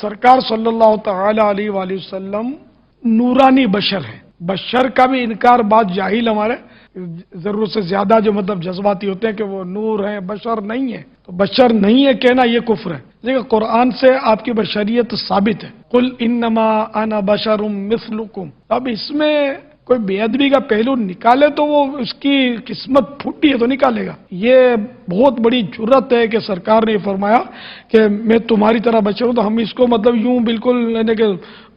سرکار صلی اللہ تعالی علیہ وآلہ وسلم نورانی بشر ہیں. بشر کا بھی انکار بات جاہل ہمارے ضرورت سے زیادہ جو مطلب جذباتی ہوتے ہیں کہ وہ نور ہیں، بشر نہیں ہے. تو بشر نہیں ہے کہنا یہ کفر ہے. لیکن قرآن سے آپ کی بشریت ثابت ہے. قل انما انا بشر مثلکم. اب اس میں کوئی بے ادبی کا پہلو نکالے تو وہ اس کی قسمت پھوٹی ہے تو نکالے گا. یہ بہت بڑی جرت ہے کہ سرکار نے فرمایا کہ میں تمہاری طرح بشر ہوں، تو ہم اس کو مطلب یوں بالکل یعنی کہ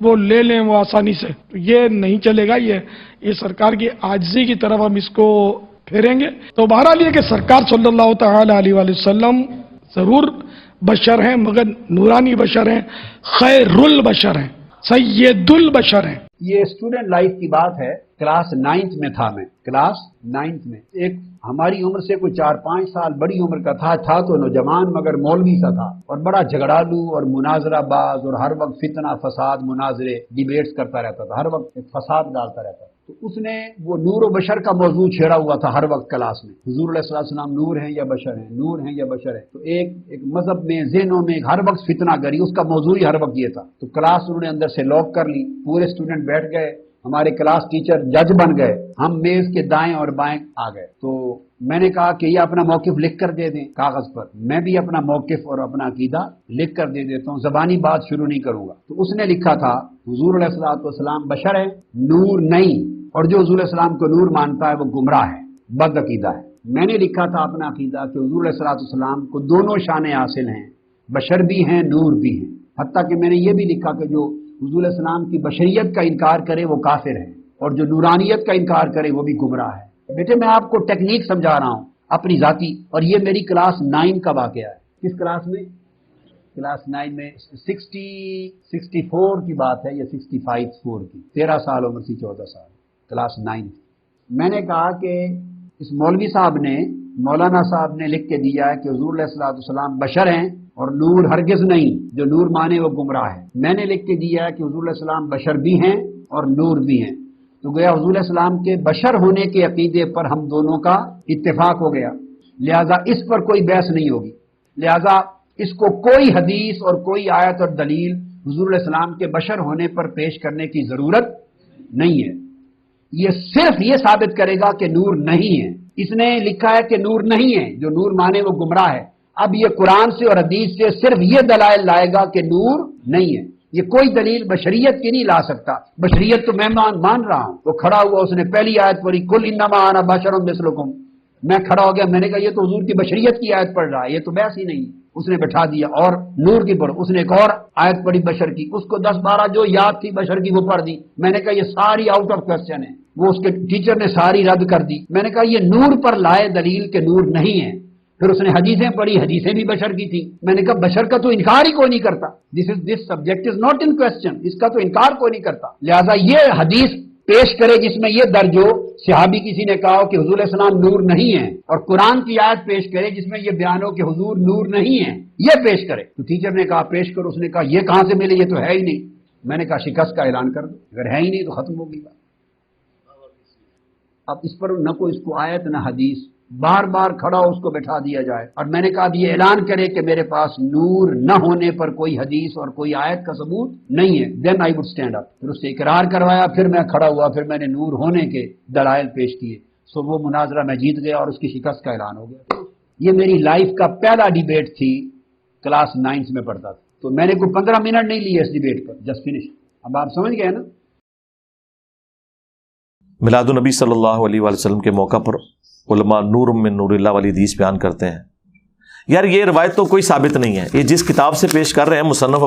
وہ لے لیں وہ آسانی سے. یہ نہیں چلے گا. یہ سرکار کی عاجزی کی طرف ہم اس کو پھیریں گے. تو بہرحال یہ کہ سرکار صلی اللہ تعالی علیہ وآلہ وسلم ضرور بشر ہیں، مگر نورانی بشر ہیں، خیر البشر ہیں، سید البشر ہیں. یہ اسٹوڈنٹ لائف کی بات ہے. کلاس 9th میں تھا میں، کلاس 9th میں. ایک ہماری عمر سے کوئی 4-5 سال بڑی عمر کا تھا تو نوجوان مگر مولوی سا تھا، اور بڑا جھگڑالو اور مناظرہ باز، اور ہر وقت فتنہ فساد مناظرے ڈیبیٹس کرتا رہتا تھا، ہر وقت ایک فساد ڈالتا رہتا تھا. تو اس نے وہ نور و بشر کا موضوع چھیڑا ہوا تھا ہر وقت کلاس میں. حضور علیہ الصلوۃ والسلام نور ہیں یا بشر ہیں، نور ہیں یا بشر ہیں. تو ایک مذہب میں ذہنوں میں ہر وقت فتنہ گری، اس کا موضوع ہی ہر وقت یہ تھا. تو کلاس انہوں نے اندر سے لاک کر لی، پورے اسٹوڈنٹ بیٹھ گئے، ہمارے کلاس ٹیچر جج بن گئے، ہم میز کے دائیں اور بائیں آ گئے. تو میں نے کہا کہ یہ اپنا موقف لکھ کر دے دیں کاغذ پر. میں بھی اپنا موقف اور اپنا عقیدہ لکھ کر دے دیتا ہوں، زبانی بات شروع نہیں کروں گا. تو اس نے لکھا تھا حضور علیہ الصلوۃ والسلام بشر ہے، نور نہیں، اور جو حضور علیہ السلام کو نور مانتا ہے وہ گمراہ ہے، بد عقیدہ ہے. میں نے لکھا تھا اپنا عقیدہ کہ حضور علیہ الصلوۃ والسلام کو دونوں شانیں حاصل ہیں، بشر بھی ہیں، نور بھی ہیں. حتیٰ کہ میں نے یہ بھی لکھا کہ جو حضور علیہ السلام کی بشریت کا انکار کرے وہ کافر ہے، اور جو نورانیت کا انکار کرے وہ بھی گمراہ ہے. بیٹے میں آپ کو ٹیکنیک سمجھا رہا ہوں اپنی ذاتی، اور یہ میری کلاس 9 کا واقعہ ہے. کس کلاس میں؟ کلاس 9 میں 64 کی بات ہے یا 65 کی، 13 سال عمر سی، 14 سال، کلاس 9. میں نے کہا کہ اس مولوی صاحب نے، مولانا صاحب نے لکھ کے دیا ہے کہ حضور علیہ الصلوۃ والسلام بشر ہیں اور نور ہرگز نہیں، جو نور مانے وہ گمراہ ہے. میں نے لکھ کے دیا ہے کہ حضور علیہ السلام بشر بھی ہیں اور نور بھی ہیں. تو گویا حضور علیہ السلام کے بشر ہونے کے عقیدے پر ہم دونوں کا اتفاق ہو گیا، لہذا اس پر کوئی بحث نہیں ہوگی. لہذا اس کو کوئی حدیث اور کوئی آیت اور دلیل حضور علیہ السلام کے بشر ہونے پر پیش کرنے کی ضرورت نہیں ہے. یہ صرف یہ ثابت کرے گا کہ نور نہیں ہے. اس نے لکھا ہے کہ نور نہیں ہے، جو نور مانے وہ گمراہ ہے. اب یہ قرآن سے اور حدیث سے صرف یہ دلائل لائے گا کہ نور نہیں ہے. یہ کوئی دلیل بشریت کی نہیں لا سکتا. بشریت تو میں مان رہا ہوں. وہ کھڑا ہوا، اس نے پہلی آیت پڑھی، قل انما انا بشر مثلکم. میں کھڑا ہو گیا، میں نے کہا یہ تو حضور کی بشریت کی آیت پڑھ رہا ہے، یہ تو بحث ہی نہیں. اس نے بٹھا دیا اور نور کی پڑھ. اس نے ایک اور آیت پڑھی بشر کی، اس کو 10-12 جو یاد تھی بشر کی وہ پڑھ دی. میں نے کہا یہ ساری آؤٹ آف کوسچن ہے. وہ اس کے ٹیچر نے ساری رد کر دی. میں نے کہا یہ نور پر لائے دلیل کہ نور نہیں ہے. پھر اس نے حدیثیں پڑھی، حدیثیں بھی بشر کی تھی. میں نے کہا بشر کا تو انکار ہی کوئی نہیں کرتا. This subject is not in question. اس کا تو انکار کوئی نہیں کرتا. لہذا یہ حدیث پیش کرے جس میں یہ درج ہو، صحابی کسی نے کہا کہ حضور علیہ السلام نور نہیں ہے، اور قرآن کی آیت پیش کرے جس میں یہ بیان ہو کہ حضور نور نہیں ہے، یہ پیش کرے. تو ٹیچر نے کہا پیش کرو. اس نے کہا یہ کہاں سے ملے، یہ تو ہے ہی نہیں. میں نے کہا شکست کا اعلان کر دو، اگر ہے ہی نہیں تو ختم ہوگی بات. اب اس پر نہ کوئی اس کو آیت نہ حدیث، بار بار کھڑا ہو اس کو بٹھا دیا جائے. اور میں نے کہا اب یہ اعلان کرے کہ میرے پاس نور نہ ہونے پر کوئی حدیث اور کوئی آیت کا ثبوت نہیں ہے. دین آئی وڈ اسٹینڈ اپ. پھر اس سے اقرار کروایا، پھر میں کھڑا ہوا، پھر میں نے نور ہونے کے دلائل پیش کیے. سو وہ مناظرہ میں جیت گیا اور اس کی شکست کا اعلان ہو گیا. یہ میری لائف کا پہلا ڈیبیٹ تھی، کلاس 9 میں پڑھتا تھا. تو میں نے کوئی 15 منٹ نہیں لیے اس ڈیبیٹ پر، جسٹ فنش. اب آپ سمجھ گئے نا. میلاد النبی صلی اللہ علیہ وآلہ وسلم کے موقع پر علماء نور من نور اللہ والی حدیث بیان کرتے ہیں. یار یہ روایت تو کوئی ثابت نہیں ہے. یہ جس کتاب سے پیش کر رہے ہیں مصنف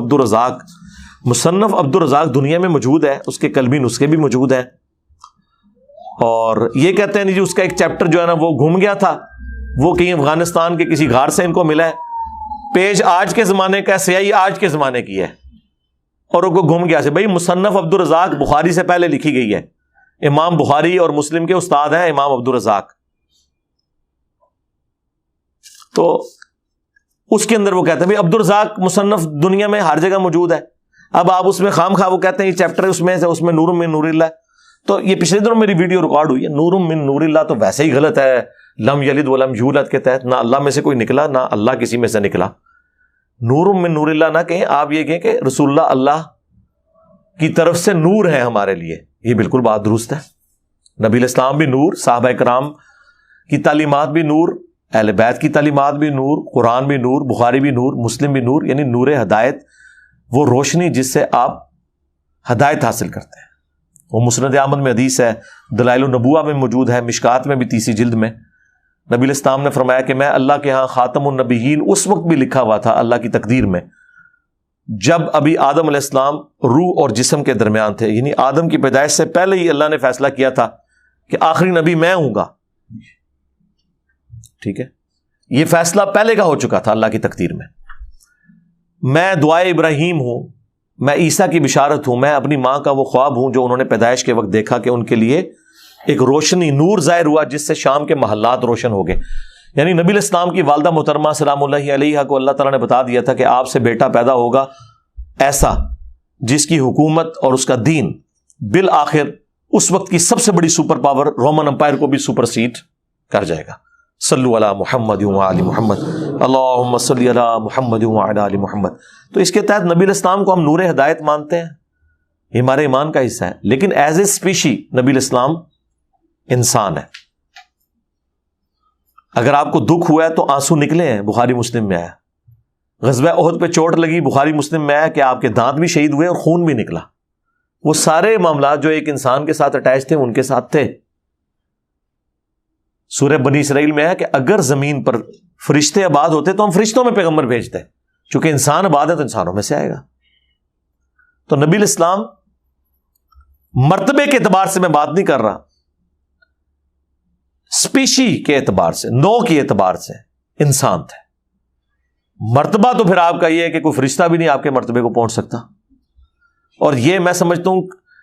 عبدالرزاق دنیا میں موجود ہے، اس کے قلبی نسخے بھی موجود ہیں. اور یہ کہتے ہیں جی اس کا ایک چیپٹر جو ہے نا وہ گھوم گیا تھا، وہ کہیں افغانستان کے کسی غار سے ان کو ملا ہے. پیج آج کے زمانے کا، سیاہی آج کے زمانے کی ہے، اور وہ گھوم گیا سے. بھائی مصنف عبدالرزاق بخاری سے پہلے لکھی گئی ہے. امام بخاری اور مسلم کے استاد ہیں امام عبدالرزاق. تو اس کے اندر وہ کہتے ہیں بھائی عبدالرزاق مصنف دنیا میں ہر جگہ موجود ہے. اب آپ اس میں خام خواہ وہ کہتے ہیں یہ چیپٹر اس میں نور من نور اللہ. تو یہ پچھلے دنوں میری ویڈیو ریکارڈ ہوئی ہے. نور من نور اللہ تو ویسے ہی غلط ہے. لم یلد ولم یولد کے تحت نہ اللہ میں سے کوئی نکلا، نہ اللہ کسی میں سے نکلا. نور من نور اللہ نہ کہیں، آپ یہ کہیں کہ رسول اللہ اللہ کی طرف سے نور ہے ہمارے لیے. یہ بالکل بات درست ہے. نبی الاسلام بھی نور، صحابہ کرام کی تعلیمات بھی نور، اہل بیت کی تعلیمات بھی نور، قرآن بھی نور، بخاری بھی نور، مسلم بھی نور. یعنی نور ہدایت، وہ روشنی جس سے آپ ہدایت حاصل کرتے ہیں. وہ مسند احمد میں حدیث ہے، دلائل النبوہ میں موجود ہے، مشکات میں بھی 30 جلد میں. نبی الاسلام نے فرمایا کہ میں اللہ کے ہاں خاتم النبیین اس وقت بھی لکھا ہوا تھا اللہ کی تقدیر میں جب ابھی آدم علیہ السلام روح اور جسم کے درمیان تھے. یعنی آدم کی پیدائش سے پہلے ہی اللہ نے فیصلہ کیا تھا کہ آخری نبی میں ہوں گا. ٹھیک ہے، یہ فیصلہ پہلے کا ہو چکا تھا اللہ کی تقدیر میں. میں دعائے ابراہیم ہوں، میں عیسیٰ کی بشارت ہوں، میں اپنی ماں کا وہ خواب ہوں جو انہوں نے پیدائش کے وقت دیکھا کہ ان کے لیے ایک روشنی نور ظاہر ہوا جس سے شام کے محلات روشن ہو گئے. یعنی نبی الاسلام کی والدہ محترمہ سلام اللہ علیہا کو اللہ تعالیٰ نے بتا دیا تھا کہ آپ سے بیٹا پیدا ہوگا ایسا جس کی حکومت اور اس کا دین بالآخر اس وقت کی سب سے بڑی سپر پاور رومن امپائر کو بھی سپرسیڈ کر جائے گا. صلو علی محمد وعلی محمد، اللہم صلی علی محمد وعلی آل محمد. تو اس کے تحت نبی الاسلام کو ہم نور ہدایت مانتے ہیں، یہ ہمارے ایمان کا حصہ ہے. لیکن ایز اے اسپیشی نبی الاسلام انسان ہے. اگر آپ کو دکھ ہوا ہے تو آنسو نکلے ہیں، بخاری مسلم میں آیا. غزوہ احد پہ چوٹ لگی، بخاری مسلم میں آیا کہ آپ کے دانت بھی شہید ہوئے اور خون بھی نکلا. وہ سارے معاملات جو ایک انسان کے ساتھ اٹیچ تھے ان کے ساتھ تھے. سورہ بنی اسرائیل میں ہے کہ اگر زمین پر فرشتے آباد ہوتے تو ہم فرشتوں میں پیغمبر بھیجتے، چونکہ انسان آباد ہے تو انسانوں میں سے آئے گا. تو نبی الاسلام مرتبے کے اعتبار سے میں بات نہیں کر رہا، اسپیشی کے اعتبار سے، نو کے اعتبار سے انسان تھے. مرتبہ تو پھر آپ کا یہ ہے کہ کوئی فرشتہ بھی نہیں آپ کے مرتبے کو پہنچ سکتا. اور یہ میں سمجھتا ہوں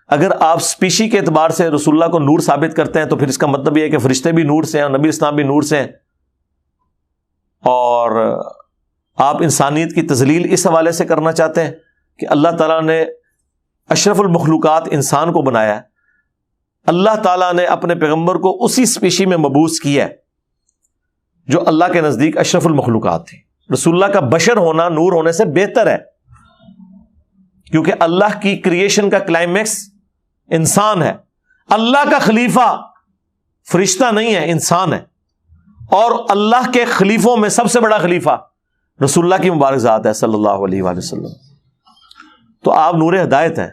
اگر آپ اسپیشی کے اعتبار سے رسول اللہ کو نور ثابت کرتے ہیں تو پھر اس کا مطلب یہ ہے کہ فرشتے بھی نور سے ہیں اور نبی اسلام بھی نور سے ہیں. اور آپ انسانیت کی تذلیل اس حوالے سے کرنا چاہتے ہیں کہ اللہ تعالیٰ نے اشرف المخلوقات انسان کو بنایا ہے، اللہ تعالیٰ نے اپنے پیغمبر کو اسی اسپیشی میں مبعوث کیا ہے جو اللہ کے نزدیک اشرف المخلوقات تھی. رسول اللہ کا بشر ہونا نور ہونے سے بہتر ہے، کیونکہ اللہ کی کریشن کا کلائمیکس انسان ہے. اللہ کا خلیفہ فرشتہ نہیں ہے، انسان ہے. اور اللہ کے خلیفوں میں سب سے بڑا خلیفہ رسول اللہ کی مبارک ذات ہے صلی اللہ علیہ وآلہ وسلم. تو آپ نور ہدایت ہیں.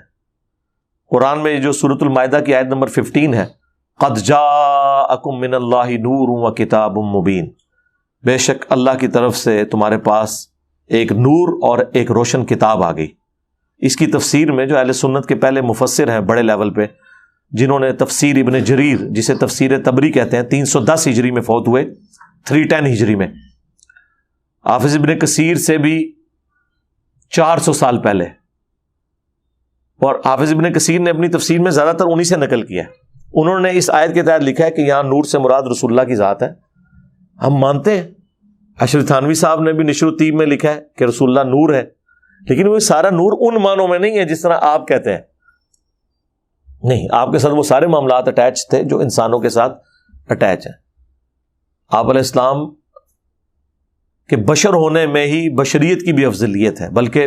قرآن میں جو سورۃ المائدہ کی آیت نمبر 15 ہے، قد جاءکم من اللہ نور و کتاب مبین، بے شک اللہ کی طرف سے تمہارے پاس ایک نور اور ایک روشن کتاب آ گئی. اس کی تفسیر میں جو اہل سنت کے پہلے مفسر ہیں بڑے لیول پہ، جنہوں نے تفسیر ابن جریر جسے تفسیر تبری کہتے ہیں 310 ہجری میں فوت ہوئے، 310 ہجری میں. حافظ ابن کثیر سے بھی 400 سال پہلے. اور حافظ ابن کثیر نے اپنی تفسیر میں زیادہ تر انہی سے نقل کیا ہے. انہوں نے اس آیت کے تحت لکھا ہے کہ یہاں نور سے مراد رسول اللہ کی ذات ہے. ہم مانتے ہیں. اشرف تھانوی صاحب نے بھی نشر الطیب میں لکھا ہے کہ رسول اللہ نور ہے، لیکن وہ سارا نور ان معنوں میں نہیں ہے جس طرح آپ کہتے ہیں. نہیں، آپ کے ساتھ وہ سارے معاملات اٹیچ تھے جو انسانوں کے ساتھ اٹیچ ہیں. آپ علیہ السلام کے بشر ہونے میں ہی بشریت کی بھی افضلیت ہے، بلکہ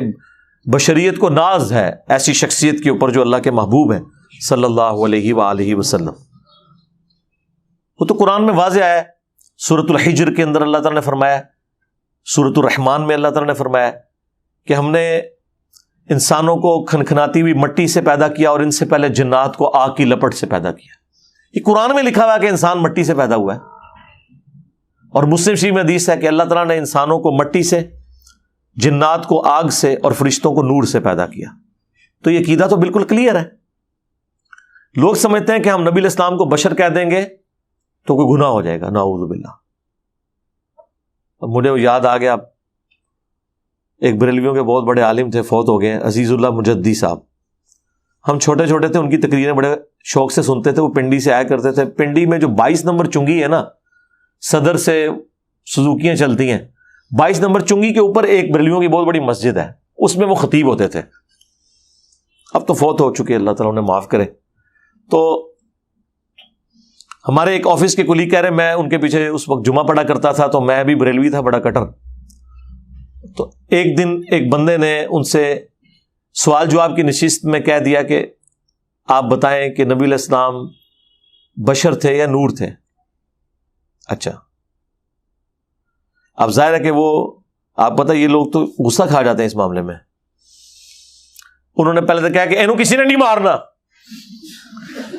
بشریت کو ناز ہے ایسی شخصیت کے اوپر جو اللہ کے محبوب ہیں صلی اللہ علیہ وآلہ وسلم. وہ تو قرآن میں واضح ہے. سورۃ الحجر کے اندر اللہ تعالیٰ نے فرمایا، سورۃ الرحمن میں اللہ تعالیٰ نے فرمایا کہ ہم نے انسانوں کو کھنکھناتی ہوئی مٹی سے پیدا کیا اور ان سے پہلے جنات کو آگ کی لپٹ سے پیدا کیا. یہ قرآن میں لکھا ہوا ہے کہ انسان مٹی سے پیدا ہوا ہے. اور مسلم شریف میں حدیث ہے کہ اللہ تعالیٰ نے انسانوں کو مٹی سے، جنات کو آگ سے اور فرشتوں کو نور سے پیدا کیا. تو یہ عقیدہ تو بالکل کلیئر ہے. لوگ سمجھتے ہیں کہ ہم نبی الاسلام کو بشر کہہ دیں گے تو کوئی گناہ ہو جائے گا، نعوذ باللہ. اب مجھے یاد آ گیا، ایک بریلویوں کے بہت بڑے عالم تھے، فوت ہو گئے، عزیز اللہ مجدی صاحب. ہم چھوٹے چھوٹے تھے، ان کی تقریریں بڑے شوق سے سنتے تھے. وہ پنڈی سے آیا کرتے تھے. پنڈی میں جو 22 نمبر چنگی ہے نا، صدر سے سزوکیاں چلتی ہیں، 22 نمبر چنگی کے اوپر ایک بریلویوں کی بہت بڑی مسجد ہے، اس میں وہ خطیب ہوتے تھے. اب تو فوت ہو چکے، اللہ تعالیٰ انہیں معاف کرے. تو ہمارے ایک آفس کے کلیگ کہہ رہے، میں ان کے پیچھے اس وقت جمعہ پڑھا کرتا تھا، تو میں بھی بریلوی تھا، بڑا کٹر. تو ایک دن ایک بندے نے ان سے سوال جواب کی نشست میں کہہ دیا کہ آپ بتائیں کہ نبی علیہ السلام بشر تھے یا نور تھے؟ اچھا، اب ظاہر ہے کہ وہ آپ پتہ یہ لوگ تو غصہ کھا جاتے ہیں اس معاملے میں. انہوں نے پہلے تو کہا کہ اینو کسی نے نہیں مارنا.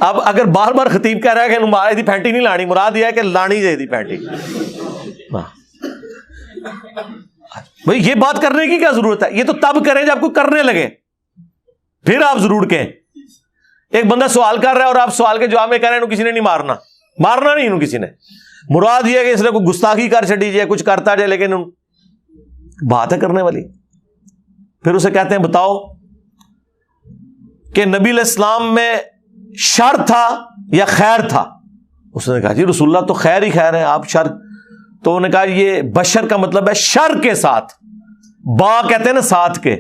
اب اگر بار بار خطیب کہہ رہا ہے کہ مارے دی پھینٹی نہیں لانی، مراد یہ ہے کہ لانی دے دی پھینٹی. بھئی یہ بات کرنے کی کیا ضرورت ہے؟ یہ تو تب کریں جب کوئی کرنے لگے، پھر آپ ضرور کہیں. ایک بندہ سوال کر رہا ہے اور آپ سوال کے جواب میں کہہ رہے ہیں کسی نے نہیں مارنا. مارنا نہیں کسی نے، مراد یہ ہے کہ اس نے کوئی گستاخی کر چڑی جائے، کچھ کرتا جائے، لیکن بات ہے کرنے والی. پھر اسے کہتے ہیں بتاؤ کہ نبی علیہ السلام میں شر تھا یا خیر تھا؟ اس نے کہا جی رسول اللہ تو خیر ہی خیر ہے، آپ شر. تو انہوں نے کہا یہ بشر کا مطلب ہے شر کے ساتھ، با کہتے ہیں نا ساتھ کے.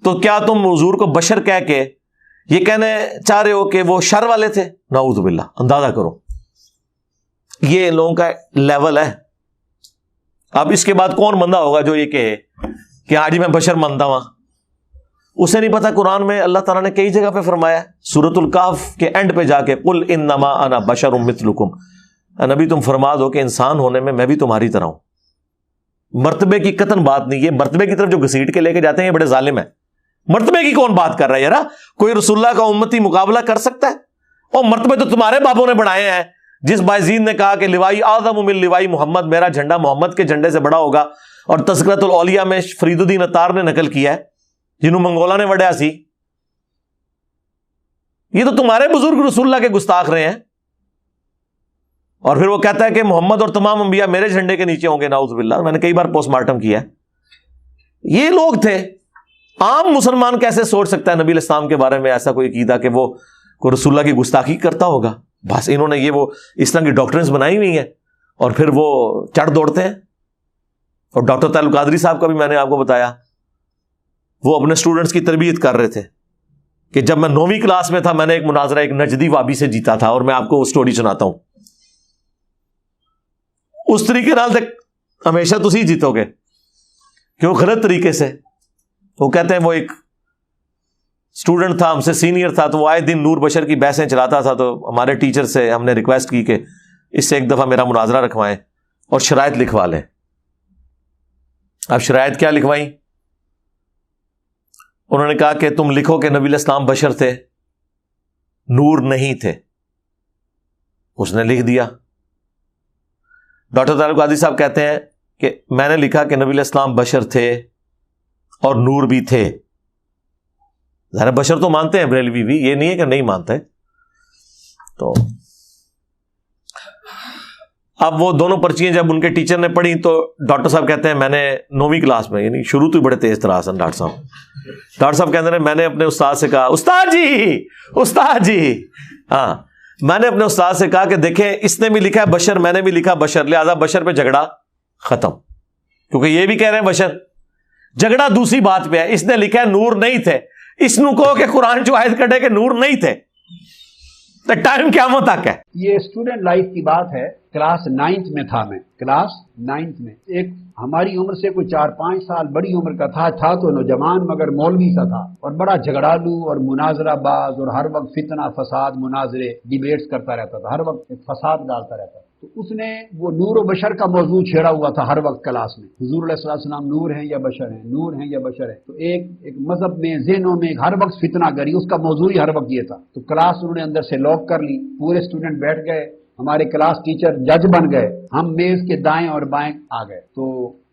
تو کیا تم حضور کو بشر کہہ کے یہ کہنے چاہ رہے ہو کہ وہ شر والے تھے؟ نعوذ باللہ. اندازہ کرو یہ ان لوگوں کا لیول ہے. اب اس کے بعد کون بندہ ہوگا جو یہ کہے کہ آج میں بشر مانتا ہوں؟ اسے نہیں پتا قرآن میں اللہ تعالیٰ نے کئی جگہ پہ فرمایا، سورۃ الکہف کے اینڈ پہ جا کے قل انما انا بشر مثلکم، نبی تم فرما دو کہ انسان ہونے میں بھی تمہاری طرح ہوں. مرتبے کی قطن بات نہیں. یہ مرتبے کی طرف جو گھسیٹ کے لے کے جاتے ہیں یہ بڑے ظالم ہیں. مرتبے کی کون بات کر رہا ہے یار؟ کوئی رسول اللہ کا امتی مقابلہ کر سکتا ہے؟ اور مرتبے تو تمہارے بابوں نے بڑھائے ہیں. جس بائزید نے کہا کہ لوائی اعظم من لوائی محمد، میرا جھنڈا محمد کے جھنڈے سے بڑا ہوگا، اور تذکرۃ الاولیاء میں فرید الدین اتار نے نقل کیا ہے جنہوں منگولا نے وڈیا سی. یہ تو تمہارے بزرگ رسول اللہ کے گستاخ رہے ہیں. اور پھر وہ کہتا ہے کہ محمد اور تمام انبیاء میرے جھنڈے کے نیچے ہوں گے. نعوذ باللہ. میں نے کئی بار پوسٹ مارٹم کیا ہے. یہ لوگ تھے. عام مسلمان کیسے سوچ سکتا ہے نبی علیہ السلام کے بارے میں ایسا کوئی عقیدہ کہ وہ کوئی رسول اللہ کی گستاخی کرتا ہوگا؟ بس انہوں نے یہ وہ اس طرح کی ڈاکٹرنس بنائی ہوئی ہیں اور پھر وہ چڑھ دوڑتے ہیں. اور ڈاکٹر تعلق قادری صاحب کا بھی میں نے آپ کو بتایا، وہ اپنے اسٹوڈنٹس کی تربیت کر رہے تھے کہ جب میں 9ویں کلاس میں تھا میں نے ایک مناظرہ ایک نجدی وابی سے جیتا تھا، اور میں آپ کو وہ اسٹوری سناتا ہوں. اس طریقے نال تک ہمیشہ تسی جیتو گے، کیوں؟ غلط طریقے سے. وہ کہتے ہیں وہ ایک اسٹوڈنٹ تھا، ہم سے سینئر تھا، تو وہ آئے دن نور بشر کی بحثیں چلاتا تھا. تو ہمارے ٹیچر سے ہم نے ریکویسٹ کی کہ اس سے ایک دفعہ میرا مناظرہ رکھوائیں اور شرائط لکھوا لیں. اب شرائط کیا لکھوائیں؟ انہوں نے کہا کہ تم لکھو کہ نبی علیہ السلام بشر تھے، نور نہیں تھے. اس نے لکھ دیا. ڈاکٹر تعلق قادری صاحب کہتے ہیں کہ میں نے لکھا کہ نبی علیہ السلام بشر تھے اور نور بھی تھے. ظاہر بشر تو مانتے ہیں بریلوی بھی، یہ نہیں ہے کہ نہیں مانتے. تو اب وہ دونوں پرچیاں جب ان کے ٹیچر نے پڑھی تو ڈاکٹر صاحب کہتے ہیں میں نے 9ویں کلاس میں، یعنی شروع تو ہی بڑے تیز تراز ہیں ڈاکٹر صاحب کہتے ہیں میں نے اپنے استاد سے کہا استاد جی ہاں، میں نے اپنے استاد سے کہا کہ دیکھیں اس نے بھی لکھا ہے بشر، میں نے بھی لکھا بشر، لہذا بشر پہ جھگڑا ختم، کیونکہ یہ بھی کہہ رہے ہیں بشر. جھگڑا دوسری بات پہ ہے. اس نے لکھا ہے نور نہیں تھے، اس نو کہو کہ قرآن جو آیت کٹے کہ نور نہیں تھے، تو ٹائم قیامت تک ہے. یہ اسٹوڈنٹ لائف کی بات ہے. کلاس 9th میں تھا میں، کلاس 9th میں. ایک ہماری عمر سے کوئی 4-5 سال بڑی عمر کا تھا تو نوجوان مگر مولوی سا تھا، اور بڑا جھگڑالو اور مناظرہ باز، اور ہر وقت فتنہ فساد مناظرے ڈیبیٹس کرتا رہتا تھا، ہر وقت فساد ڈالتا رہتا تھا. تو اس نے وہ نور و بشر کا موضوع چھیڑا ہوا تھا ہر وقت کلاس میں. حضور علیہ السلام نور ہیں یا بشر ہیں، نور ہیں یا بشر ہیں. تو ایک مذہب میں ذہنوں میں ہر وقت فتنہ گری، اس کا موضوع ہی ہر وقت یہ تھا. تو کلاس انہوں نے اندر سے لاک کر لی، پورے اسٹوڈنٹ بیٹھ گئے، ہمارے کلاس ٹیچر جج بن گئے، ہم میز کے دائیں اور بائیں آ گئے. تو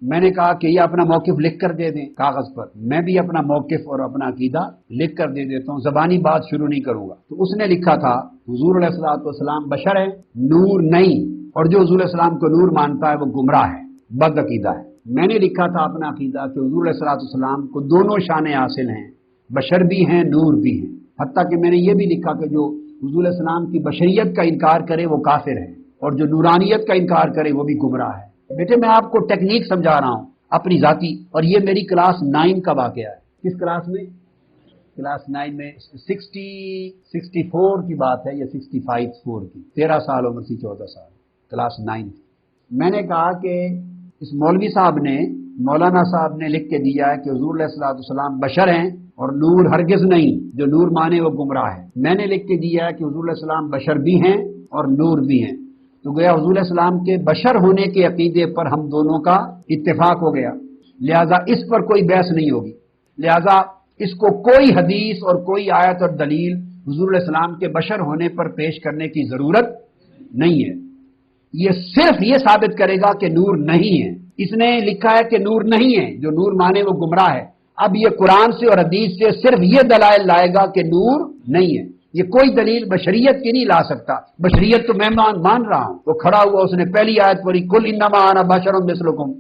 میں نے کہا کہ یہ اپنا موقف لکھ کر دے دیں کاغذ پر. میں بھی اپنا موقف اور اپنا عقیدہ لکھ کر دے دیتا ہوں، زبانی بات شروع نہیں کروں گا. تو اس نے لکھا تھا حضور علیہ السلام بشر ہے، نور نہیں، اور جو حضور علیہ السلام کو نور مانتا ہے وہ گمراہ ہے، بد عقیدہ ہے. میں نے لکھا تھا اپنا عقیدہ کہ حضور علیہ السلام کو دونوں شانیں حاصل ہیں، بشر بھی ہیں نور بھی ہیں. حتیٰ کہ میں نے یہ بھی لکھا کہ جو حضور علیہ السلام کی بشریت کا انکار کرے وہ کافر ہے، اور جو نورانیت کا انکار کرے وہ بھی گمراہ ہے. بیٹے میں آپ کو ٹیکنیک سمجھا رہا ہوں اپنی ذاتی، اور یہ میری کلاس 9 کا واقعہ ہے. کس کلاس میں؟ کلاس 9 میں 64 کی بات ہے یا 65 کی. 13 سال عمر تھی، 14 سال، کلاس 9. میں نے کہا کہ اس مولوی صاحب نے مولانا صاحب نے لکھ کے دیا ہے کہ حضور علیہ الصلوۃ والسلام بشر ہیں اور نور ہرگز نہیں، جو نور مانے وہ گمراہ ہے۔ میں نے لکھ کے دیا ہے کہ حضور علیہ السلام بشر بھی ہیں اور نور بھی ہیں، تو گویا حضور علیہ السلام کے بشر ہونے کے عقیدے پر ہم دونوں کا اتفاق ہو گیا، لہذا اس پر کوئی بحث نہیں ہوگی، لہذا اس کو کوئی حدیث اور کوئی آیت اور دلیل حضور علیہ السلام کے بشر ہونے پر پیش کرنے کی ضرورت نہیں ہے۔ یہ صرف یہ ثابت کرے گا کہ نور نہیں ہے۔ اس نے لکھا ہے کہ نور نہیں ہے، جو نور مانے وہ گمراہ ہے۔ اب یہ قرآن سے اور حدیث سے صرف یہ دلائل لائے گا کہ نور نہیں ہے، یہ کوئی دلیل بشریت کی نہیں لا سکتا۔ بشریت تو میں مان رہا ہوں، وہ کھڑا ہوا، اس نے پہلی آیت پڑھی کل انما انا بشر مثلکم،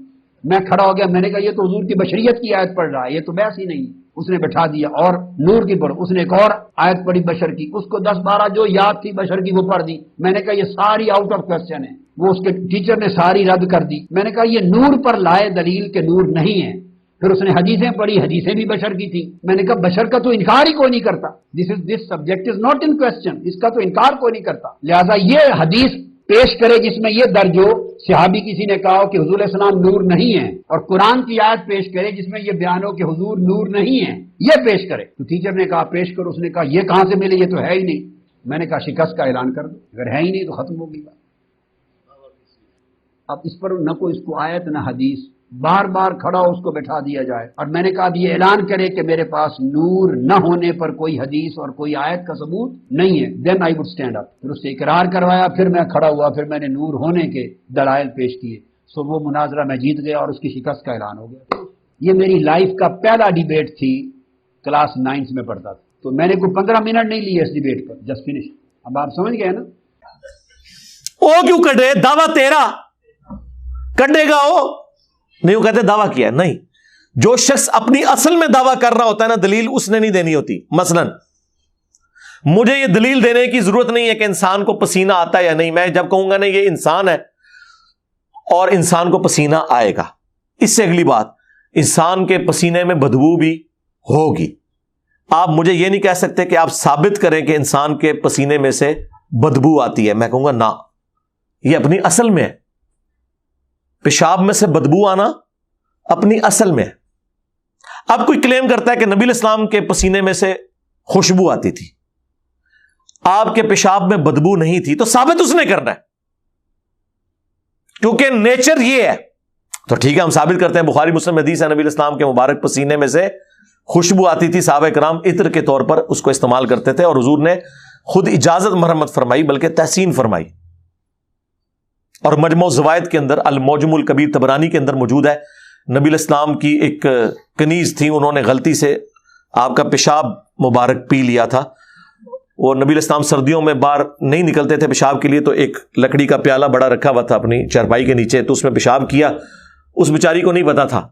میں کھڑا ہو گیا، میں نے کہا یہ تو حضور کی بشریت کی آیت پڑھ رہا ہے، یہ تو بحث ہی نہیں۔ اس نے بٹھا دیا اور نور کی پڑھ، اس نے ایک اور آیت پڑھی بشر کی، اس کو 10-12 جو یاد تھی بشر کی وہ پڑھ دی، میں نے کہا یہ ساری آؤٹ آف کوسچن ہے، وہ اس کے ٹیچر نے ساری رد کر دی۔ میں نے کہا یہ نور پر لائے دلیل کہ نور نہیں ہے۔ پھر اس نے حدیثیں پڑھی، حدیثیں بھی بشر کی تھی، میں نے کہا بشر کا تو انکار ہی کوئی نہیں کرتا، this subject is not in question, اس کا تو انکار کوئی نہیں کرتا، لہذا یہ حدیث پیش کرے جس میں یہ درج ہو، صحابی کسی نے کہا ہو کہ حضور علیہ السلام نور نہیں ہے، اور قرآن کی آیت پیش کرے جس میں یہ بیان ہو کہ حضور نور نہیں ہے، یہ پیش کرے۔ تو ٹیچر نے کہا پیش کرو، اس نے کہا یہ کہاں سے ملے، یہ تو ہے ہی نہیں۔ میں نے کہا شکست کا اعلان کر دو، اگر ہے ہی نہیں تو ختم ہوگی بات۔ اب اس پر نہ کوئی اس کو آیت نہ حدیث، بار بار کھڑا ہو اس کو بٹھا دیا جائے، اور میں نے کہا اب یہ اعلان کرے کہ میرے پاس نور نہ ہونے پر کوئی حدیث اور کوئی آیت کا ثبوت نہیں ہے، دین آئی وڈ اسٹینڈ اپ۔ پھر اس سے اقرار کروایا، پھر میں کھڑا ہوا، پھر میں نے نور ہونے کے دلائل پیش کیے، سو وہ مناظرہ میں جیت گیا اور اس کی شکست کا اعلان ہو گیا۔ یہ میری لائف کا پہلا ڈیبیٹ تھی، کلاس 9 میں پڑھتا تھا، تو میں نے کوئی 15 منٹ نہیں لیے اس ڈیبیٹ پر، جسٹ فنش۔ اب آپ سمجھ گئے نا؟ وہ کیوں کٹے؟ دعویٰ تیرا کٹے گا، وہ نہیں، وہ کہتے دعویٰ کیا ہے نہیں۔ جو شخص اپنی اصل میں دعویٰ کر رہا ہوتا ہے نا، دلیل اس نے نہیں دینی ہوتی۔ مثلا مجھے یہ دلیل دینے کی ضرورت نہیں ہے کہ انسان کو پسینہ آتا ہے یا نہیں، میں جب کہوں گا نا یہ انسان ہے اور انسان کو پسینہ آئے گا، اس سے اگلی بات انسان کے پسینے میں بدبو بھی ہوگی۔ آپ مجھے یہ نہیں کہہ سکتے کہ آپ ثابت کریں کہ انسان کے پسینے میں سے بدبو آتی ہے، میں کہوں گا نہ، یہ اپنی اصل میں ہے۔ پیشاب میں سے بدبو آنا اپنی اصل میں ہے۔ اب کوئی کلیم کرتا ہے کہ نبی الاسلام کے پسینے میں سے خوشبو آتی تھی، آپ کے پیشاب میں بدبو نہیں تھی، تو ثابت اس نے کرنا ہے، کیونکہ نیچر یہ ہے۔ تو ٹھیک ہے، ہم ثابت کرتے ہیں، بخاری مسلم حدیث ہے، نبی الاسلام کے مبارک پسینے میں سے خوشبو آتی تھی، صحابہ کرام عطر کے طور پر اس کو استعمال کرتے تھے، اور حضور نے خود اجازت مرحمت فرمائی، بلکہ تحسین فرمائی۔ اور مجموع الزوائد کے اندر المعجم الکبیر طبرانی کے اندر موجود ہے، نبی الاسلام کی ایک کنیز تھی، انہوں نے غلطی سے آپ کا پیشاب مبارک پی لیا تھا۔ وہ نبی الاسلام سردیوں میں باہر نہیں نکلتے تھے پیشاب کے لیے، تو ایک لکڑی کا پیالہ بڑا رکھا ہوا تھا اپنی چارپائی کے نیچے، تو اس میں پیشاب کیا، اس بیچاری کو نہیں پتا تھا،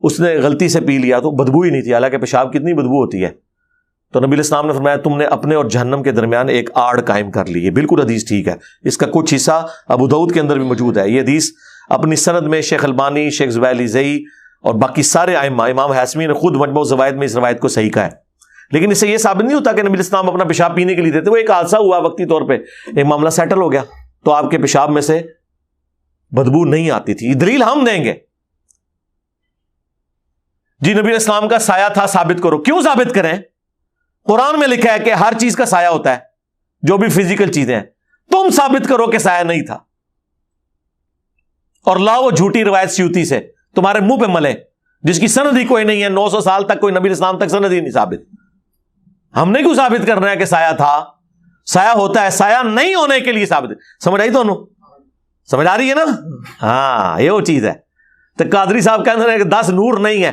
اس نے غلطی سے پی لیا، تو بدبو ہی نہیں تھی، حالانکہ پیشاب کتنی بدبو ہوتی ہے۔ تو نبی الاسلام نے فرمایا تم نے اپنے اور جہنم کے درمیان ایک آڑ قائم کر لی ہے۔ بالکل حدیث ٹھیک ہے، اس کا کچھ حصہ ابو داؤد کے اندر بھی موجود ہے۔ یہ حدیث اپنی سند میں شیخ البانی، شیخ زبیلی زئی اور باقی سارے ائمہ، امام حاسمی نے خود مجموع الزوائد میں اس روایت کو صحیح کہا ہے، لیکن اس سے یہ ثابت نہیں ہوتا کہ نبی الاسلام اپنا پیشاب پینے کے لیے دیتے، وہ ایک حادثہ ہوا وقتی طور پہ، ایک معاملہ سیٹل ہو گیا، تو آپ کے پیشاب میں سے بدبو نہیں آتی تھی۔ دلیل ہم دیں گے جی نبی الاسلام کا سایہ تھا، ثابت کرو۔ کیوں ثابت کریں؟ قرآن میں لکھا ہے کہ ہر چیز کا سایہ ہوتا ہے، جو بھی فزیکل چیزیں ہیں، تم ثابت کرو کہ سایہ نہیں تھا، اور لاؤ وہ جھوٹی روایت سیوطی سے تمہارے منہ پہ ملے، جس کی سند ہی کوئی نہیں ہے، 900 سال تک کوئی نبی اسلام تک سند ہی نہیں ثابت۔ ہم نے کیوں ثابت کرنا ہے کہ سایہ تھا؟ سایہ ہوتا ہے، سایہ نہیں ہونے کے لیے ثابت۔ سمجھ آئی دونوں؟ سمجھ آ رہی ہے نا؟ ہاں، یہ وہ چیز ہے۔ تو قادری صاحب کہتے ہیں کہ 10 نور نہیں ہے،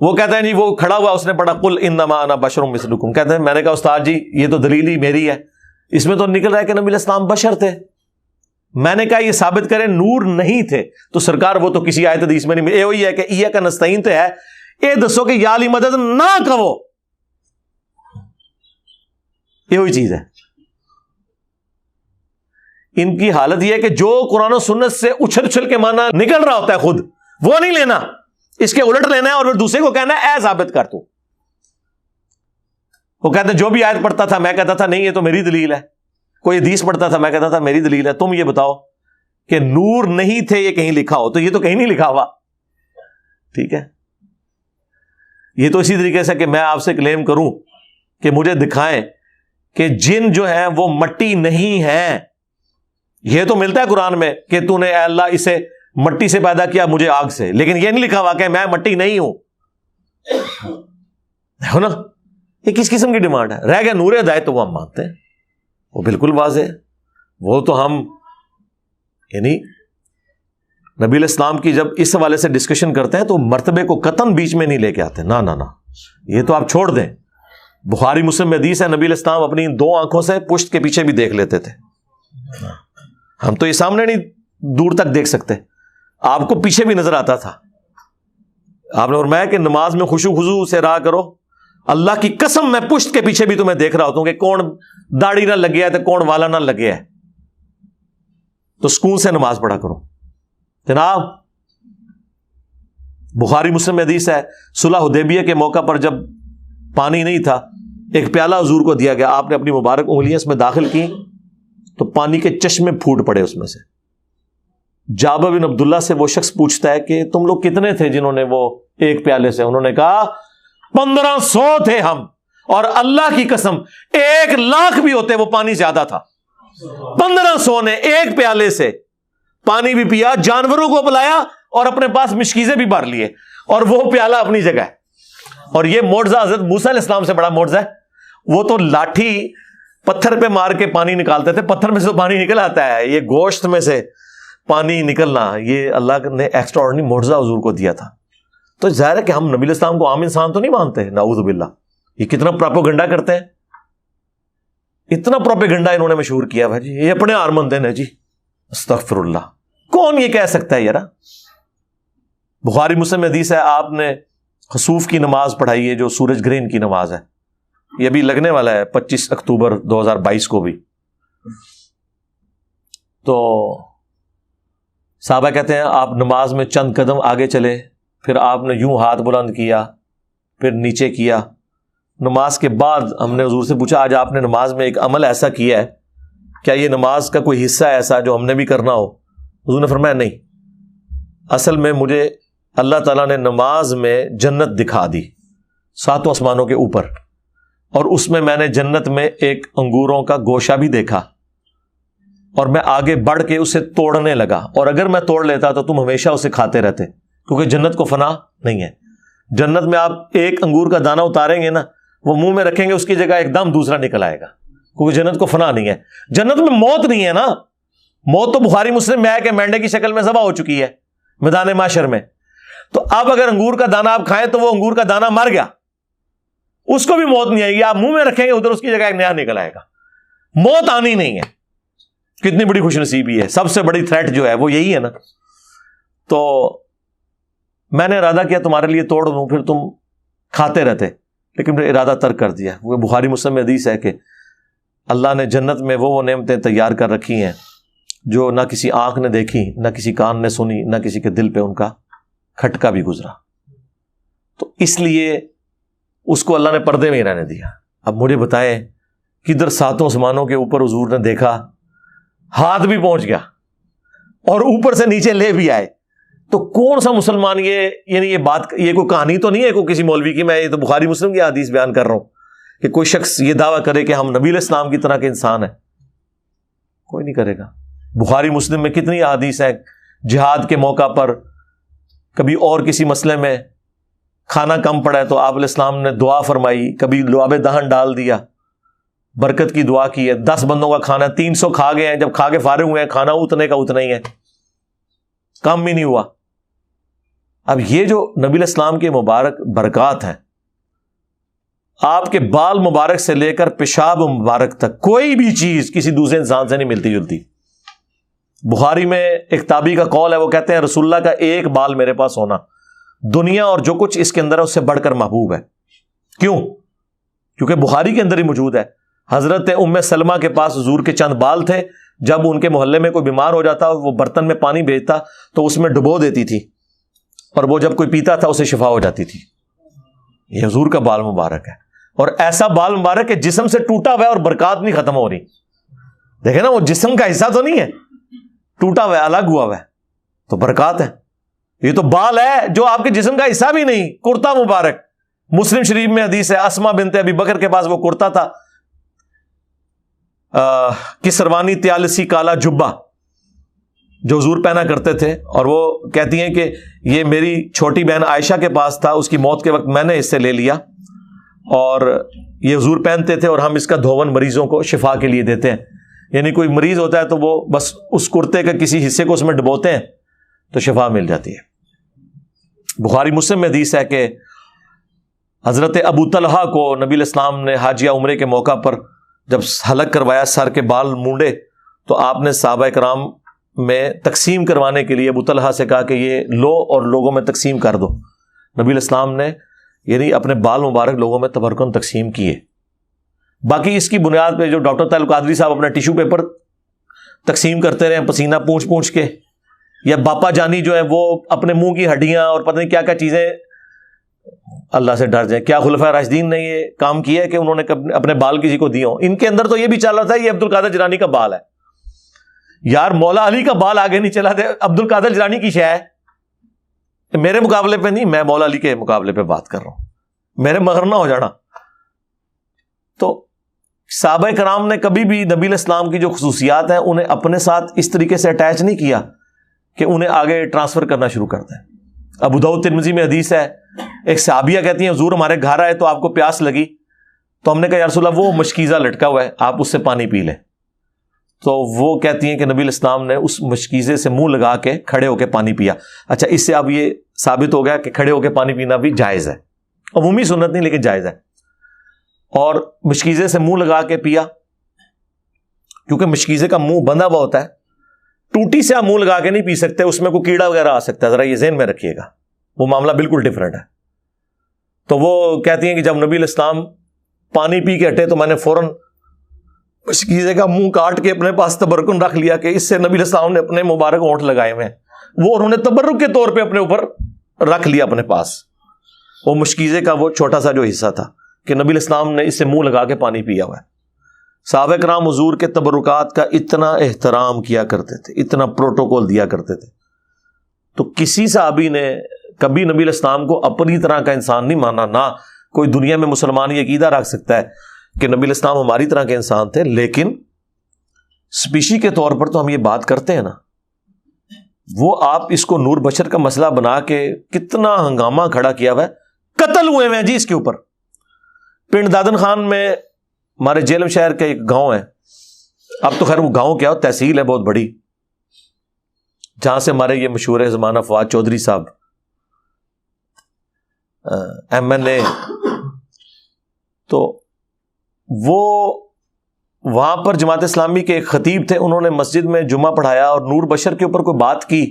وہ کہتے ہیں جی وہ کھڑا ہوا، اس نے پڑھا قل انما انا بشر مثلکم، کہتے ہیں میں نے کہا استاد جی یہ تو دلیل ہی میری ہے، اس میں تو نکل رہا ہے کہ نبی الاسلام بشر تھے۔ میں نے کہا یہ ثابت کریں نور نہیں تھے، تو سرکار وہ تو کسی آیت حدیث میں نہیں، یہ وہی ہے کہ ایاک نستعین تو ہے، یہ دسو کہ یا علی مدد نہ کہو، یہ وہی چیز ہے۔ ان کی حالت یہ ہے کہ جو قرآن و سنت سے اچھل اچھل کے معنی نکل رہا ہوتا ہے خود وہ نہیں لینا، اس کے الٹ لینا ہے، اور پھر دوسرے کو کہنا ہے اے ثابت کر تو۔ وہ کہتے ہیں جو بھی آیت پڑھتا تھا میں کہتا تھا نہیں یہ تو میری دلیل ہے، کوئی حدیث پڑھتا تھا میں کہتا تھا میری دلیل ہے، تم یہ بتاؤ کہ نور نہیں تھے یہ کہیں لکھا ہو، تو یہ تو کہیں نہیں لکھا ہوا، ٹھیک ہے. یہ تو اسی طریقے سے کہ میں آپ سے کلیم کروں کہ مجھے دکھائیں کہ جن جو ہے وہ مٹی نہیں ہے. یہ تو ملتا ہے قرآن میں کہ تو نے اے اللہ اسے مٹی سے پیدا کیا مجھے آگ سے, لیکن یہ نہیں لکھا ہوا کہ میں مٹی نہیں ہوں. دیکھو نا یہ کس قسم کی ڈیمانڈ ہے. رہ گیا نور ہدایت تو وہ ہم مانتے ہیں, وہ بالکل واضح ہے. وہ تو ہم یعنی نبی علیہ السلام کی جب اس حوالے سے ڈسکشن کرتے ہیں تو مرتبے کو قطعاً بیچ میں نہیں لے کے آتے. نہ نہ نہ, یہ تو آپ چھوڑ دیں. بخاری مسلم میں حدیث ہے نبی علیہ السلام اپنی 2 آنکھوں سے پشت کے پیچھے بھی دیکھ لیتے تھے. ہم تو یہ سامنے نہیں دور تک دیکھ سکتے, آپ کو پیچھے بھی نظر آتا تھا. آپ نے فرمایا کہ نماز میں خشوع خضوع سے رہا کرو. اللہ کی قسم میں پشت کے پیچھے بھی تمہیں دیکھ رہا ہوتا ہوں کہ کون داڑھی نہ لگیا ہے تو کون والا نہ لگیا ہے, تو سکون سے نماز پڑھا کرو. جناب بخاری مسلم میں حدیث ہے صلح حدیبیہ کے موقع پر جب پانی نہیں تھا, ایک پیالہ حضور کو دیا گیا, آپ نے اپنی مبارک انگلیاں اس میں داخل کی تو پانی کے چشمے پھوٹ پڑے اس میں سے. جابر بن عبداللہ سے وہ شخص پوچھتا ہے کہ تم لوگ کتنے تھے جنہوں نے وہ ایک پیالے سے؟ انہوں نے کہا 1500 تھے ہم, اور اللہ کی قسم 1,00,000 بھی ہوتے وہ پانی زیادہ تھا. 1500 نے ایک پیالے سے پانی بھی پیا, جانوروں کو پلایا اور اپنے پاس مشکیزیں بھی بھر لیے, اور وہ پیالہ اپنی جگہ ہے. اور یہ معجزہ حضرت موسیٰ علیہ السلام سے بڑا معجزہ ہے. وہ تو لاٹھی پتھر پہ مار کے پانی نکالتے تھے, پتھر میں سے تو پانی نکل آتا ہے, یہ گوشت میں سے پانی نکلنا یہ اللہ نے ایکسٹرا آرڈنری معجزہ حضور کو دیا تھا. تو ظاہر ہے کہ ہم نبی علیہ السلام کو عام انسان تو نہیں مانتے, نعوذ باللہ. یہ کتنا پروپیگنڈا کرتے ہیں, اتنا پروپیگنڈا انہوں نے مشہور کیا بھائی جی, یہ اپنے آرمند ہیں جی. استغفر اللہ, کون یہ کہہ سکتا ہے یار؟ بخاری مسلم میں حدیث ہے آپ نے خسوف کی نماز پڑھائی ہے جو سورج گرہن کی نماز ہے. یہ ابھی لگنے والا ہے 25 اکتوبر 2022 کو بھی. تو صحابہ کہتے ہیں آپ نماز میں چند قدم آگے چلے, پھر آپ نے یوں ہاتھ بلند کیا, پھر نیچے کیا. نماز کے بعد ہم نے حضور سے پوچھا آج آپ نے نماز میں ایک عمل ایسا کیا ہے, کیا یہ نماز کا کوئی حصہ ایسا جو ہم نے بھی کرنا ہو؟ حضور نے فرمایا نہیں, اصل میں مجھے اللہ تعالیٰ نے نماز میں جنت دکھا دی 7 آسمانوں کے اوپر, اور اس میں میں نے جنت میں ایک انگوروں کا گوشہ بھی دیکھا, اور میں آگے بڑھ کے اسے توڑنے لگا, اور اگر میں توڑ لیتا تو تم ہمیشہ اسے کھاتے رہتے, کیونکہ جنت کو فنا نہیں ہے. جنت میں آپ ایک انگور کا دانہ اتاریں گے نا, وہ منہ میں رکھیں گے اس کی جگہ ایک دم دوسرا نکل آئے گا, کیونکہ جنت کو فنا نہیں ہے. جنت میں موت نہیں ہے نا, موت تو بخاری مسلم میں ہے کہ مینڈے کی شکل میں ذبح ہو چکی ہے میدان محشر میں. تو اب اگر انگور کا دانہ آپ کھائیں تو وہ انگور کا دانہ مر گیا, اس کو بھی موت نہیں آئے گی, آپ منہ میں رکھیں گے ادھر اس کی جگہ ایک نیا نکل آئے گا. موت آنی نہیں ہے. کتنی بڑی خوش نصیبی ہے, سب سے بڑی تھریٹ جو ہے وہ یہی ہے نا. تو میں نے ارادہ کیا تمہارے لیے توڑ دوں, پھر تم کھاتے رہتے, لیکن پھر ارادہ ترک کر دیا. وہ بخاری مسلم میں حدیث ہے کہ اللہ نے جنت میں وہ نعمتیں تیار کر رکھی ہیں جو نہ کسی آنکھ نے دیکھی, نہ کسی کان نے سنی, نہ کسی کے دل پہ ان کا کھٹکا بھی گزرا. تو اس لیے اس کو اللہ نے پردے میں ہی رہنے دیا. اب مجھے بتائیں کدھر 7 آسمانوں کے اوپر حضور نے دیکھا, ہاتھ بھی پہنچ گیا اور اوپر سے نیچے لے بھی آئے, تو کون سا مسلمان یہ یعنی یہ بات, یہ کوئی کہانی تو نہیں ہے کوئی کسی مولوی کی, میں یہ تو بخاری مسلم کی حدیث بیان کر رہا ہوں کہ کوئی شخص یہ دعویٰ کرے کہ ہم نبی علیہ السلام کی طرح کے انسان ہیں. کوئی نہیں کرے گا. بخاری مسلم میں کتنی احادیث ہیں جہاد کے موقع پر کبھی اور کسی مسئلے میں کھانا کم پڑا ہے تو آپ علیہ السلام نے دعا فرمائی, کبھی لعاب دہن ڈال دیا, برکت کی دعا کی ہے. 10 بندوں کا کھانا 300 کھا گئے ہیں, جب کھا کے فارغ ہوئے ہیں کھانا اتنے کا اتنا ہی ہے, کم بھی نہیں ہوا. اب یہ جو نبی علیہ السلام کے مبارک برکات ہیں, آپ کے بال مبارک سے لے کر پیشاب مبارک تک کوئی بھی چیز کسی دوسرے انسان سے نہیں ملتی جلتی. بخاری میں ایک تابعی کا قول ہے, وہ کہتے ہیں رسول اللہ کا ایک بال میرے پاس ہونا دنیا اور جو کچھ اس کے اندر ہے اس سے بڑھ کر محبوب ہے. کیوں؟ کیونکہ بخاری کے اندر ہی موجود ہے. حضرت ام سلمہ کے پاس حضور کے چند بال تھے, جب ان کے محلے میں کوئی بیمار ہو جاتا وہ برتن میں پانی بھیجتا تو اس میں ڈبو دیتی تھی, اور وہ جب کوئی پیتا تھا اسے شفا ہو جاتی تھی. یہ حضور کا بال مبارک ہے, اور ایسا بال مبارک ہے جسم سے ٹوٹا ہوا ہے اور برکات نہیں ختم ہو رہی. دیکھیں نا, وہ جسم کا حصہ تو نہیں ہے, ٹوٹا ہوا ہے, الگ ہوا ہوا ہے, تو برکات ہے. یہ تو بال ہے جو آپ کے جسم کا حصہ بھی نہیں. کرتا مبارک, مسلم شریف میں حدیث ہے, اسما بنت ابی بکر کے پاس وہ کرتا تھا, کسروانی تیالسی کالا جبہ جو حضور پہنا کرتے تھے, اور وہ کہتی ہیں کہ یہ میری چھوٹی بہن عائشہ کے پاس تھا, اس کی موت کے وقت میں نے اس سے لے لیا, اور یہ حضور پہنتے تھے, اور ہم اس کا دھون مریضوں کو شفا کے لیے دیتے ہیں. یعنی کوئی مریض ہوتا ہے تو وہ بس اس کرتے کے کسی حصے کو اس میں ڈبوتے ہیں تو شفا مل جاتی ہے. بخاری مسلم میں حدیث ہے کہ حضرت ابو طلحہ کو نبی علیہ السلام نے حج یا عمرے کے موقع پر جب حلق کروایا, سر کے بال مونڈے, تو آپ نے صحابہ کرام میں تقسیم کروانے کے لیے ابو طلحہ سے کہا کہ یہ لو اور لوگوں میں تقسیم کر دو. نبی علیہ السلام نے یعنی اپنے بال مبارک لوگوں میں تبرکن تقسیم کیے. باقی اس کی بنیاد پہ جو ڈاکٹر طاہر القادری صاحب اپنا ٹیشو پیپر تقسیم کرتے رہے پسینہ پونچھ پونچھ کے, یا باپا جانی جو ہے وہ اپنے منہ کی ہڈیاں اور پتہ نہیں کیا کیا چیزیں, اللہ سے ڈر جائیں. کیا خلفائے راشدین نے یہ کام کیا ہے کہ انہوں نے اپنے بال کسی کو دیے ہوں؟ ان کے اندر تو یہ بھی چل رہا تھا یہ عبد القادر جیلانی کا بال ہے. یار مولا علی کا بال آگے نہیں چلا تھا, عبد القادر جیلانی کی شے ہے. میرے مقابلے پہ نہیں, میں مولا علی کے مقابلے پہ بات کر رہا ہوں, میرے مغر نہ ہو جانا. تو صحابہ کرام نے کبھی بھی نبی علیہ السلام کی جو خصوصیات ہیں انہیں اپنے ساتھ اس طریقے سے اٹیچ نہیں کیا کہ انہیں آگے ٹرانسفر کرنا شروع کر دیں. ابو داؤد ترمذی میں حدیث ہے, ایک صحابیہ کہتی ہیں حضور ہمارے گھر آئے تو آپ کو پیاس لگی, تو ہم نے کہا یا رسول اللہ وہ مشکیزہ لٹکا ہوا ہے, آپ اس سے پانی پی لیں. تو وہ کہتی ہیں کہ نبی علیہ السلام نے اس مشکیزے سے منہ لگا کے کھڑے ہو کے پانی پیا. اچھا, اس سے اب یہ ثابت ہو گیا کہ کھڑے ہو کے پانی پینا بھی جائز ہے, عمومی سنت نہیں لیکن جائز ہے. اور مشکیزے سے منہ لگا کے پیا, کیونکہ مشکیزے کا منہ بندھا ہوا ہوتا ہے, ٹوٹی سے آپ منہ لگا کے نہیں پی سکتے, اس میں کوئی کیڑا وغیرہ آ سکتا ہے, ذرا یہ ذہن میں رکھیے گا, وہ معاملہ بالکل ڈفرینٹ ہے. تو وہ کہتی ہیں کہ جب نبی علیہ السلام پانی پی کے ہٹے تو میں نے فوراً مشکیزے کا منہ کاٹ کے اپنے پاس تبرکن رکھ لیا کہ اس سے نبی علیہ السلام نے اپنے مبارک ہونٹ لگائے ہوئے ہیں, وہ انہوں نے تبرک کے طور پہ اپنے اوپر رکھ لیا اپنے پاس, وہ مشکیزے کا وہ چھوٹا سا جو حصہ تھا کہ نبی علیہ السلام نے اس سے منہ لگا کے پانی پیا ہوا ہے. صحابہ کرام حضور کے تبرکات کا اتنا احترام کیا کرتے تھے, اتنا پروٹوکول دیا کرتے تھے. تو کسی صحابی نے کبھی نبی علیہ السلام کو اپنی طرح کا انسان نہیں مانا. نہ کوئی دنیا میں مسلمان یہ عقیدہ رکھ سکتا ہے کہ نبی علیہ السلام ہماری طرح کے انسان تھے, لیکن اسپیشی کے طور پر تو ہم یہ بات کرتے ہیں نا, وہ آپ اس کو نور بشر کا مسئلہ بنا کے کتنا ہنگامہ کھڑا کیا ہوا ہے. قتل ہوئے ہیں جی اس کے اوپر. پنڈ دادن خان میں ہمارے جیلم شہر کا ایک گاؤں ہے, اب تو خیر وہ گاؤں کیا ہو, تحصیل ہے بہت بڑی, جہاں سے ہمارے یہ مشہور زمانہ فواد چودھری صاحب MLA, تو وہ وہاں پر جماعت اسلامی کے ایک خطیب تھے, انہوں نے مسجد میں جمعہ پڑھایا اور نور بشر کے اوپر کوئی بات کی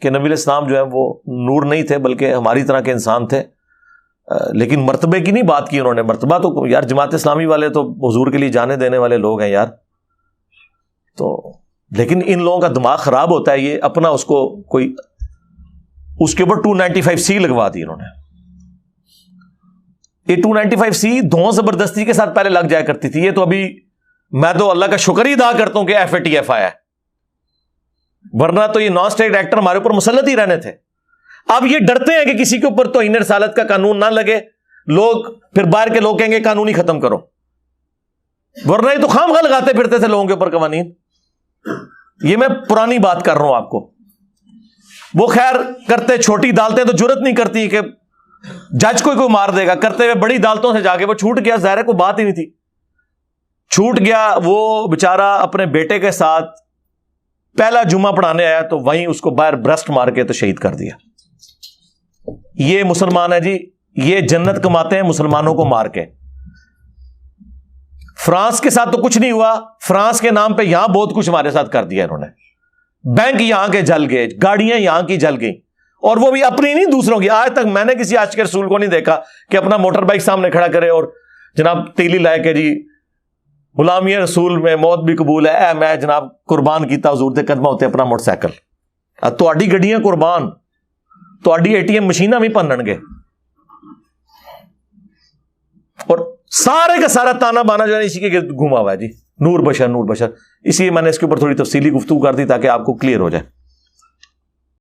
کہ نبی علیہ السلام جو ہے وہ نور نہیں تھے بلکہ ہماری طرح کے انسان تھے, لیکن مرتبے کی نہیں بات کی انہوں نے. مرتبہ تو یار جماعت اسلامی والے تو حضور کے لیے جانے دینے والے لوگ ہیں یار, تو لیکن ان لوگوں کا دماغ خراب ہوتا ہے, یہ اپنا اس کو کوئی اس کے اوپر 295C لگوا دی انہوں نے. یہ 295C دھون زبردستی کے ساتھ پہلے لگ جایا کرتی تھی, یہ تو ابھی میں تو اللہ کا شکر ہی ادا کرتا ہوں کہ FATF آیا ہے, ورنہ تو یہ نان اسٹیٹ ایکٹر ہمارے اوپر مسلط ہی رہنے تھے. اب یہ ڈرتے ہیں کہ کسی کے اوپر توہین رسالت کا قانون نہ لگے, لوگ پھر باہر کے لوگ کہیں گے قانون ہی ختم کرو, ورنہ یہ تو خواہ لگاتے پھرتے تھے لوگوں کے اوپر قوانین. یہ میں پرانی بات کر رہا ہوں آپ کو. وہ خیر کرتے چھوٹی عدالتیں تو جرت نہیں کرتی کہ جج کوئی مار دے گا, کرتے ہوئے بڑی عدالتوں سے جا کے وہ چھوٹ گیا, ظاہر ہے کوئی بات ہی نہیں تھی, چھوٹ گیا. وہ بیچارہ اپنے بیٹے کے ساتھ پہلا جمعہ پڑھانے آیا تو وہیں اس کو باہر برسٹ مار کے تو شہید کر دیا. یہ مسلمان ہے جی, یہ جنت کماتے ہیں مسلمانوں کو مار کے. فرانس کے ساتھ تو کچھ نہیں ہوا, فرانس کے نام پہ یہاں بہت کچھ ہمارے ساتھ کر دیا انہوں نے. بینک یہاں کے جل گئے, گاڑیاں یہاں کی جل گئیں, اور وہ بھی اپنی نہیں دوسروں کی. آج تک میں نے کسی عاشق رسول کو نہیں دیکھا کہ اپنا موٹر بائک سامنے کھڑا کرے اور جناب تیلی لائے کہ جی غلامی رسول میں موت بھی قبول ہے, اے میں جناب قربان کیتا حضور دے قدمہ ہوتے اپنا موٹر سائیکل. تہاڈی گڈیاں قربان, تہاڈی ATM مشیناں بھی پنن گے, اور سارے کا سارا تانا بانا جو ہے اسی کے گھوما ہوا ہے جی, نور بشر نور بشر. اس لیے میں نے اس کے اوپر تھوڑی تفصیلی گفتگو کر دی تاکہ آپ کو کلیئر ہو جائے.